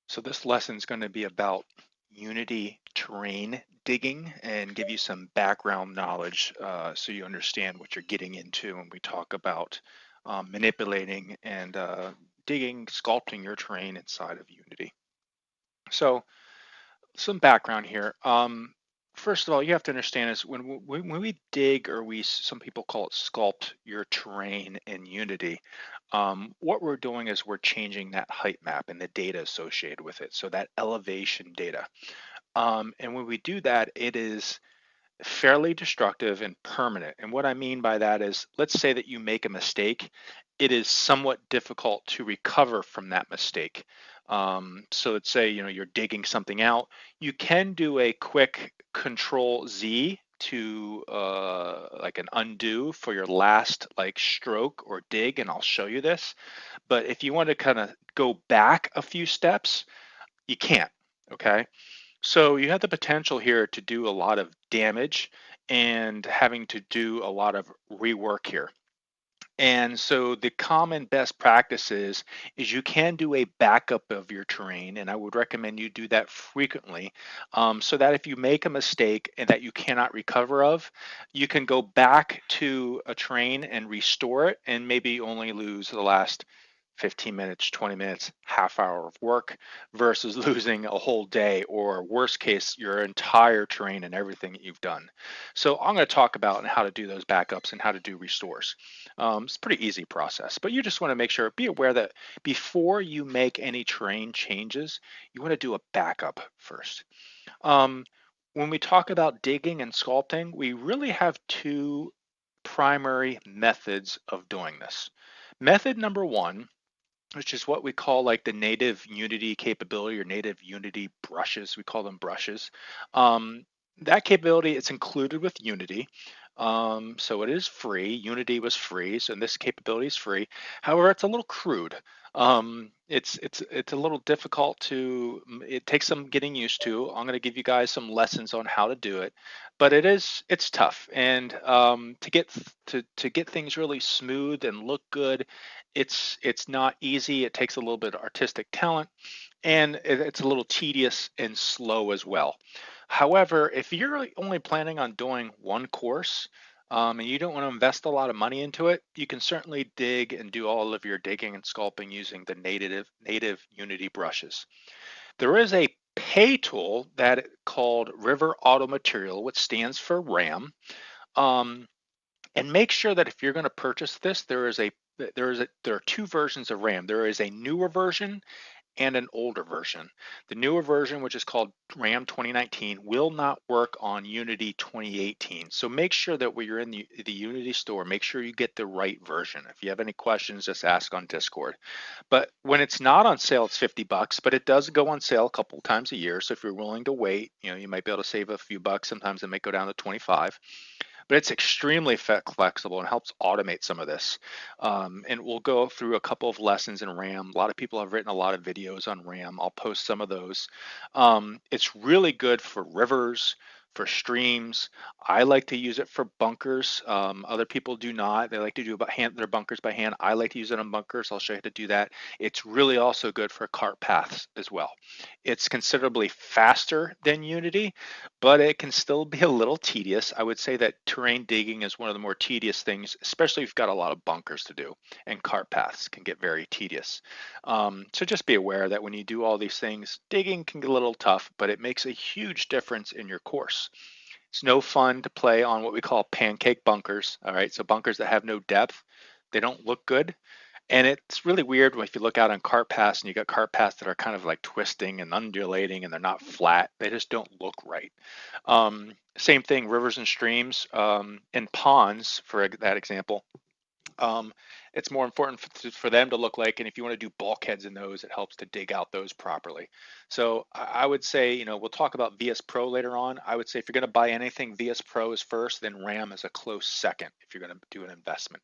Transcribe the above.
So this lesson is going to be about Unity terrain digging and give you some background knowledge so you understand what you're getting into when we talk about manipulating and digging, sculpting your terrain inside of Unity. So some background here. First of all, you have to understand is when we dig, or some people call it sculpt your terrain in Unity, what we're doing is we're changing that height map and the data associated with it, so that elevation data. And when we do that, it is fairly destructive and permanent. And what I mean by that is, let's say that you make a mistake, it is somewhat difficult to recover from that mistake. So let's say you're digging something out. You can do a quick Control Z to like an undo for your last like stroke or dig, and I'll show you this. But if you want to kind of go back a few steps, you can't. Okay. So you have the potential here to do a lot of damage and having to do a lot of rework here. And so the common best practices is you can do a backup of your terrain, and I would recommend you do that frequently, so that if you make a mistake and that you cannot recover of, you can go back to a terrain and restore it and maybe only lose the last 15 minutes, 20 minutes, half hour of work versus losing a whole day, or worst case, your entire terrain and everything that you've done. So I'm going to talk about how to do those backups and how to do restores. It's a pretty easy process, but you just want to make sure, be aware that before you make any terrain changes, you want to do a backup first. Um, when we talk about digging and sculpting, we really have two primary methods of doing this. Method number one, which is what we call like the native Unity capability or native Unity brushes. We call them brushes. Um, that capability, it's included with Unity. So it is free. Unity was free, so this capability is free. However, it's a little crude. It's a little difficult to. It takes some getting used to. I'm going to give you guys some lessons on how to do it, but it's tough. And to get things really smooth and look good, it's not easy. It takes a little bit of artistic talent, and it's a little tedious and slow as well. However, if you're really only planning on doing one course, and you don't want to invest a lot of money into it, you can certainly dig and do all of your digging and sculpting using the native Unity brushes. There is a pay tool that called River Auto Material, which stands for RAM. Um, and make sure that if you're going to purchase this, there are two versions of RAM. There is a newer version and an older version. The newer version, which is called RAM 2019, will not work on Unity 2018. So make sure that when you're in the Unity store, make sure you get the right version. If you have any questions, just ask on Discord. But when it's not on sale, it's $50, but it does go on sale a couple times a year. So if you're willing to wait, you might be able to save a few bucks. Sometimes it might go down to 25, but it's extremely flexible and helps automate some of this. And we'll go through a couple of lessons in RAM. A lot of people have written a lot of videos on RAM. I'll post some of those. It's really good for rivers, for streams. I like to use it for bunkers. Other people do not. They like to do their bunkers by hand. I like to use it on bunkers. I'll show you how to do that. It's really also good for cart paths as well. It's considerably faster than Unity, but it can still be a little tedious. I would say that terrain digging is one of the more tedious things, especially if you've got a lot of bunkers to do, and cart paths can get very tedious. So just be aware that when you do all these things, digging can get a little tough, but it makes a huge difference in your course. It's no fun to play on what we call pancake bunkers. All right, so bunkers that have no depth, they don't look good. And it's really weird if you look out on cart paths and you got cart paths that are kind of like twisting and undulating and they're not flat. They just don't look right. Same thing, rivers and streams and ponds, for that example. Um, it's more important for them to look like, and if you want to do bulkheads in those, it helps to dig out those properly. So I would say, we'll talk about VS Pro later on. I would say if you're going to buy anything, VS Pro is first, then RAM is a close second if you're going to do an investment.